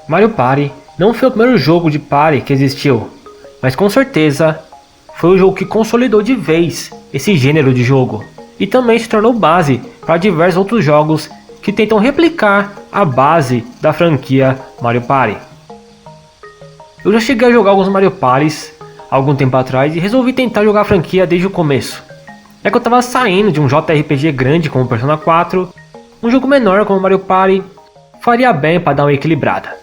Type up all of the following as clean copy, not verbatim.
Mario Party não foi o primeiro jogo de party que existiu, mas com certeza foi o jogo que consolidou de vez esse gênero de jogo e também se tornou base para diversos outros jogos que tentam replicar a base da franquia Mario Party. Eu já cheguei a jogar alguns Mario Parties há algum tempo atrás e resolvi tentar jogar a franquia desde o começo. É que eu estava saindo de um JRPG grande como Persona 4, um jogo menor como Mario Party faria bem para dar uma equilibrada.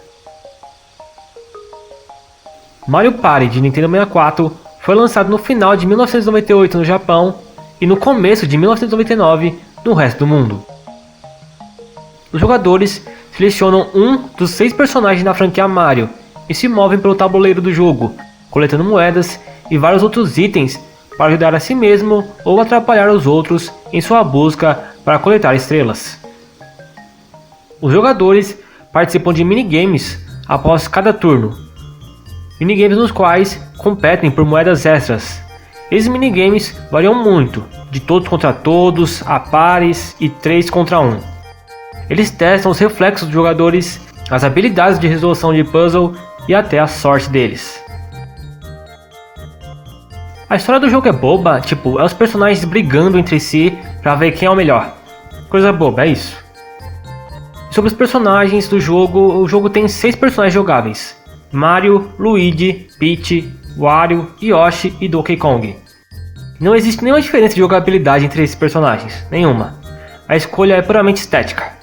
Mario Party de Nintendo 64 foi lançado no final de 1998 no Japão e no começo de 1999 no resto do mundo. Os jogadores selecionam um dos 6 personagens da franquia Mario e se movem pelo tabuleiro do jogo, coletando moedas e vários outros itens para ajudar a si mesmo ou atrapalhar os outros em sua busca para coletar estrelas. Os jogadores participam de minigames após cada turno, minigames nos quais competem por moedas extras. Esses minigames variam muito, de todos contra todos, a pares e 3 contra 1. Eles testam os reflexos dos jogadores, as habilidades de resolução de puzzle e até a sorte deles. A história do jogo é boba, tipo, é os personagens brigando entre si pra ver quem é o melhor. Coisa boba, é isso. Sobre os personagens do jogo, o jogo tem 6 personagens jogáveis: Mario, Luigi, Peach, Wario, Yoshi e Donkey Kong. Não existe nenhuma diferença de jogabilidade entre esses personagens, nenhuma. A escolha é puramente estética.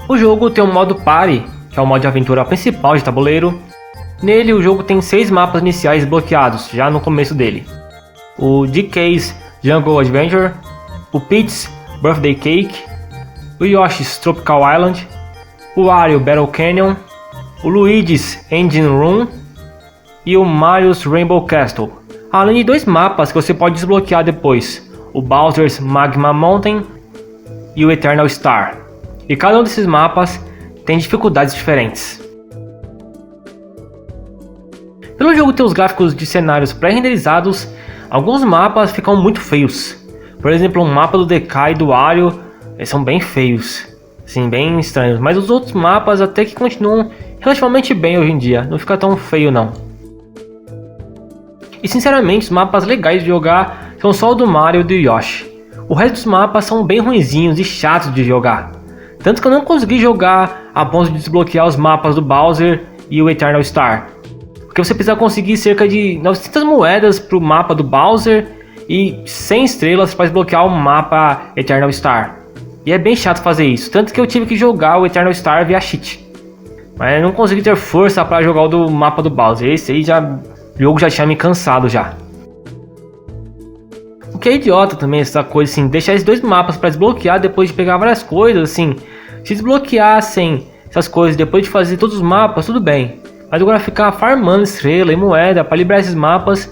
O jogo tem um modo Party, que é o modo de aventura principal de tabuleiro. Nele o jogo tem 6 mapas iniciais bloqueados, já no começo dele. O DK's Jungle Adventure, o Peach's Birthday Cake, o Yoshi's Tropical Island, o Wario Battle Canyon, o Luigi's Engine Room e o Mario's Rainbow Castle. Além de 2 mapas que você pode desbloquear depois, o Bowser's Magma Mountain e o Eternal Star. E cada um desses mapas tem dificuldades diferentes. Pelo jogo ter os gráficos de cenários pré-renderizados, alguns mapas ficam muito feios. Por exemplo, o mapa do DK e do Wario são bem feios, assim, bem estranhos. Mas os outros mapas até que continuam relativamente bem hoje em dia, não fica tão feio não. E sinceramente, os mapas legais de jogar são só o do Mario e do Yoshi. O resto dos mapas são bem ruinzinhos e chatos de jogar. Tanto que eu não consegui jogar a ponto de desbloquear os mapas do Bowser e o Eternal Star. Porque você precisa conseguir cerca de 900 moedas para o mapa do Bowser e 100 estrelas para desbloquear o mapa Eternal Star. E é bem chato fazer isso, tanto que eu tive que jogar o Eternal Star via cheat. Mas eu não consegui ter força para jogar o do mapa do Bowser, esse aí o jogo já tinha me cansado já. O que é idiota também essa coisa assim, deixar esses 2 mapas para desbloquear depois de pegar várias coisas assim. Se desbloqueassem essas coisas depois de fazer todos os mapas, tudo bem. Mas agora ficar farmando estrela e moeda para liberar esses mapas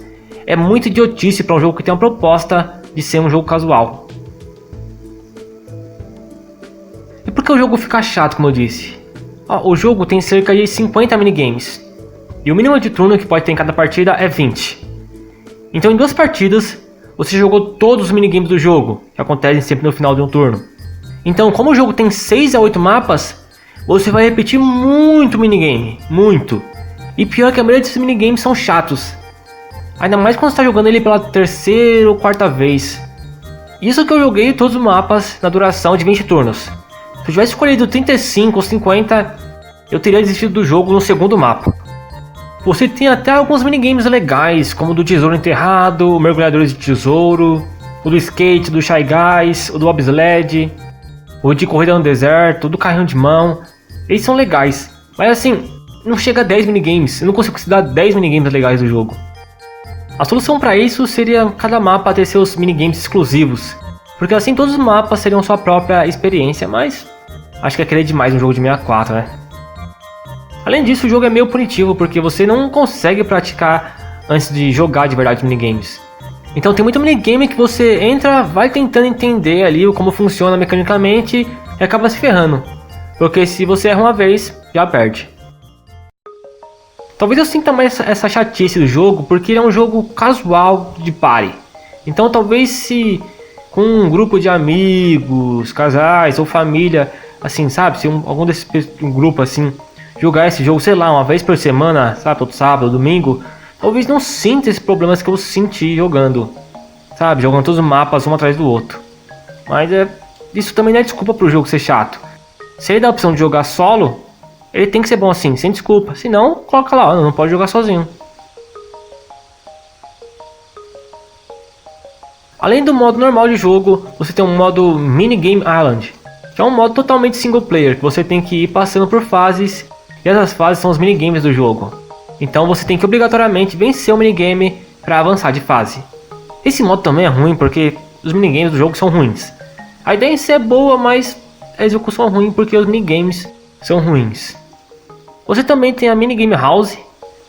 é muito idiotice para um jogo que tem uma proposta de ser um jogo casual. E por que o jogo fica chato, como eu disse? O jogo tem cerca de 50 minigames. E o mínimo de turno que pode ter em cada partida é 20. Então em 2 partidas, você jogou todos os minigames do jogo, que acontecem sempre no final de um turno. Então, como o jogo tem 6 a 8 mapas, você vai repetir muito minigame, muito. E pior que a maioria desses minigames são chatos. Ainda mais quando você está jogando ele pela 3ª ou 4ª vez. Isso que eu joguei todos os mapas na duração de 20 turnos. Se eu tivesse escolhido 35 ou 50, eu teria desistido do jogo no 2º mapa. Você tem até alguns minigames legais, como o do tesouro enterrado, o mergulhadores de tesouro, o do skate, do Shy Guys, o do bobsled, o de corrida no deserto, o do carrinho de mão. Eles são legais, mas assim, não chega a 10 minigames, eu não consigo considerar 10 minigames legais do jogo. A solução para isso seria cada mapa ter seus minigames exclusivos, porque assim todos os mapas seriam sua própria experiência, mas acho que é querer demais um jogo de 64, né? Além disso, o jogo é meio punitivo, porque você não consegue praticar antes de jogar de verdade minigames. Então tem muito minigame que você entra, vai tentando entender ali como funciona mecanicamente e acaba se ferrando. Porque se você erra uma vez, já perde. Talvez eu sinta mais essa chatice do jogo, porque ele é um jogo casual de party. Então talvez se com um grupo de amigos, casais ou família assim, sabe? Se algum desses um grupo assim jogar esse jogo, sei lá, uma vez por semana, sabe, todo sábado, domingo, talvez não sinta esses problemas que eu senti jogando, sabe? Jogando todos os mapas um atrás do outro. Mas isso também não é desculpa pro jogo ser chato. Se ele dá a opção de jogar solo, ele tem que ser bom assim, sem desculpa. Se não, coloca lá, não pode jogar sozinho. Além do modo normal de jogo, você tem um modo Minigame Island, que é um modo totalmente single player, que você tem que ir passando por fases, e essas fases são os minigames do jogo. Então você tem que obrigatoriamente vencer o minigame para avançar de fase. Esse modo também é ruim porque os minigames do jogo são ruins. A ideia em si é boa, mas a execução é ruim porque os minigames são ruins. Você também tem a Minigame House,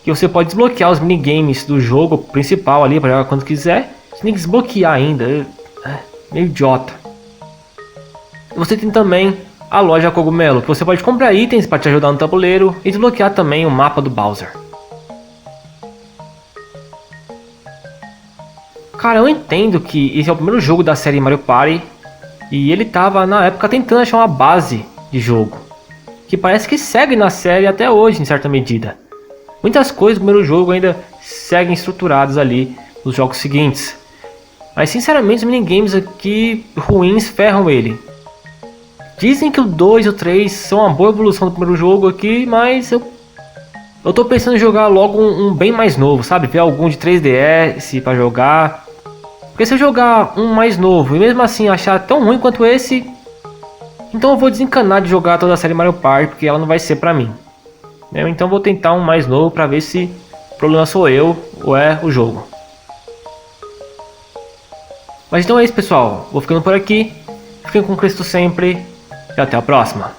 que você pode desbloquear os minigames do jogo principal ali para jogar quando quiser. Você tem que desbloquear ainda, meio idiota. Você tem também a loja Cogumelo, que você pode comprar itens para te ajudar no tabuleiro e desbloquear também o mapa do Bowser. Cara, eu entendo que esse é o primeiro jogo da série Mario Party e ele tava na época tentando achar uma base de jogo, que parece que segue na série até hoje em certa medida. Muitas coisas do primeiro jogo ainda seguem estruturadas ali nos jogos seguintes. Mas sinceramente os minigames aqui ruins ferram ele. Dizem que o 2 e o 3 são uma boa evolução do primeiro jogo aqui, mas eu tô pensando em jogar logo um bem mais novo, sabe? Ver algum de 3DS pra jogar. Porque se eu jogar um mais novo e mesmo assim achar tão ruim quanto esse, então eu vou desencanar de jogar toda a série Mario Party, porque ela não vai ser pra mim. Então eu vou tentar um mais novo pra ver se o problema sou eu ou é o jogo. Mas então é isso, pessoal. Vou ficando por aqui. Fiquem com Cristo sempre e até a próxima.